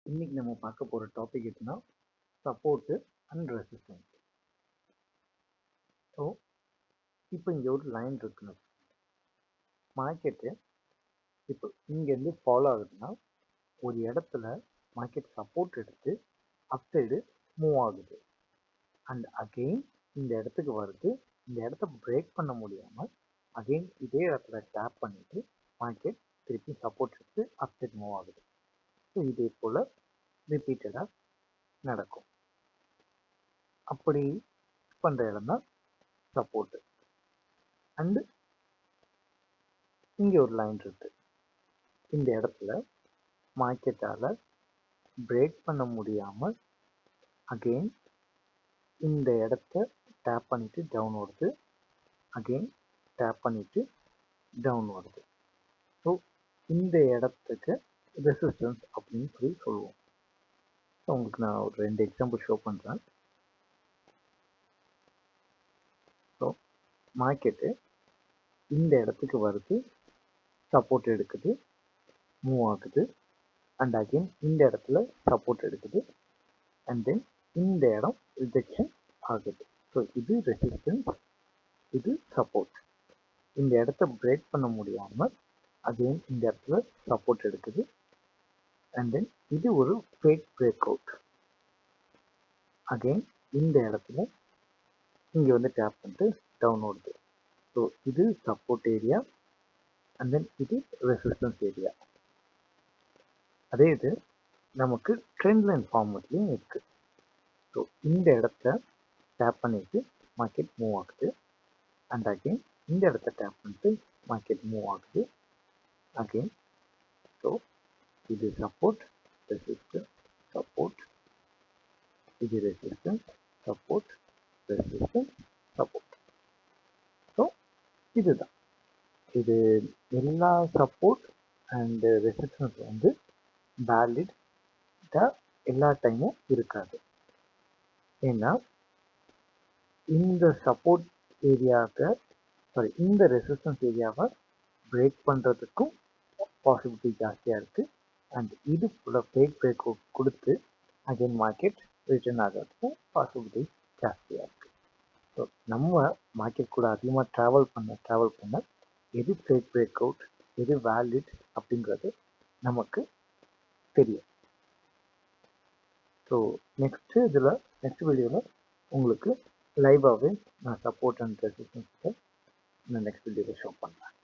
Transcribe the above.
இன்னைக்கு நம்ம பார்க்க போகிற டாபிக் எதுனா சப்போர்ட்டு அண்ட் ரெசிஸ்டன்ஸ். ஸோ இப்போ இங்கே ஒரு லைன் இருக்குன்னு மார்க்கெட்டு இப்போ இங்கேருந்து ஃபாலோ ஆகுதுன்னா ஒரு இடத்துல மார்க்கெட் சப்போர்ட் எடுத்து அப் சைடு மூவ் ஆகுது அண்ட் அகெயின் இந்த இடத்துக்கு வருது. இந்த இடத்த பிரேக் பண்ண முடியாமல் அகெயின் இதே இடத்துல டேப் பண்ணிட்டு மார்க்கெட் திருப்பி சப்போர்ட் எடுத்து அப் சைடு மூவ் ஆகுது. ஸோ இதே போல் ரிப்பீட்டடாக நடக்கும். அப்படி பண்ணுற இடம் தான் சப்போர்ட்டு. அண்டு இங்கே ஒரு லைன் இருக்கு. இந்த இடத்துல மார்க்கெட்டால் பிரேக் பண்ண முடியாமல் அகெயின் இந்த இடத்த டேப் பண்ணிட்டு டவுன் வருது, அகெயின் டேப் பண்ணிட்டு டவுன் வருது. ஸோ இந்த இடத்துக்கு ரெசிஸ்டன்ஸ் அப்படின்னு சொல்லி சொல்லுவோம். ஸோ உங்களுக்கு நான் ஒரு 2 எக்ஸாம்பிள் ஷோ பண்ணுறேன். ஸோ மார்க்கெட்டு இந்த இடத்துக்கு வருது, சப்போர்ட் எடுக்குது, மூவ் ஆகுது அண்ட் அகெயின் இந்த இடத்துல சப்போர்ட் எடுக்குது அண்ட் தென் இந்த இடம் ரிஜெக்ஷன் ஆகுது. ஸோ இது ரெசிஸ்டன்ஸ், இது சப்போர்ட். இந்த இடத்த பிரேக் பண்ண முடியாமல் அகெயின் இந்த இடத்துல சப்போர்ட் எடுக்குது அண்ட் தென் இது ஒரு ஃபேக் பிரேக் அவுட். அகெயின் இந்த இடத்துல இங்கே வந்து டேப் பண்ணிட்டு டவுன் ஓடுது. ஸோ இது சப்போர்ட் ஏரியா அண்ட் தென் இது ரெசிஸ்டன்ஸ் ஏரியா. அதே இது நமக்கு ட்ரெண்ட் லைன் ஃபார்மேட்லையும் இருக்குது. ஸோ இந்த இடத்த டேப் பண்ணிட்டு மார்க்கெட் மூவ் ஆகுது அண்ட் அகெயின் இந்த இடத்த டேப் பண்ணிட்டு மார்க்கெட் மூவ் ஆகுது அகெயின். ஸோ இது சப்போர்ட், ரெசிஸ்டன்ஸ், சப்போர்ட், இது resistance, support, resistance, support. So இதுதான் இது எல்லா சப்போர்ட் அண்ட் ரெசிஸ்டன்ஸ் வந்து வேலிடாக எல்லா டைமும் இருக்காது. ஏன்னா இந்த சப்போர்ட் ஏரியாவை இந்த ரெசிஸ்டன்ஸ் ஏரியாவை பிரேக் பண்ணுறதுக்கும் பாசிபிலிட்டி ஜாஸ்தியாக இருக்குது அண்ட் இது ஃபுல்லாக ஃபேக் பிரேக் கொடுத்து அகைன் மார்க்கெட் ரிட்டர்ன் ஆகிறதுக்கும் பாசிபிலிட்டி ஜாஸ்தியாக இருக்குது. ஸோ நம்ம மார்க்கெட் கூட அதிகமாக ட்ராவல் பண்ண எது ஃபேக் பிரேக் அவுட், எது வேலிட் அப்படிங்கிறது நமக்கு தெரியும். ஸோ நெக்ஸ்ட் வீடியோவில் உங்களுக்கு லைவாகவே நான் சப்போர்ட் அண்ட் ரெசிஸ்டன்ஸை நான் நெக்ஸ்ட் வீடியோவில் ஷோ பண்ணுறேன்.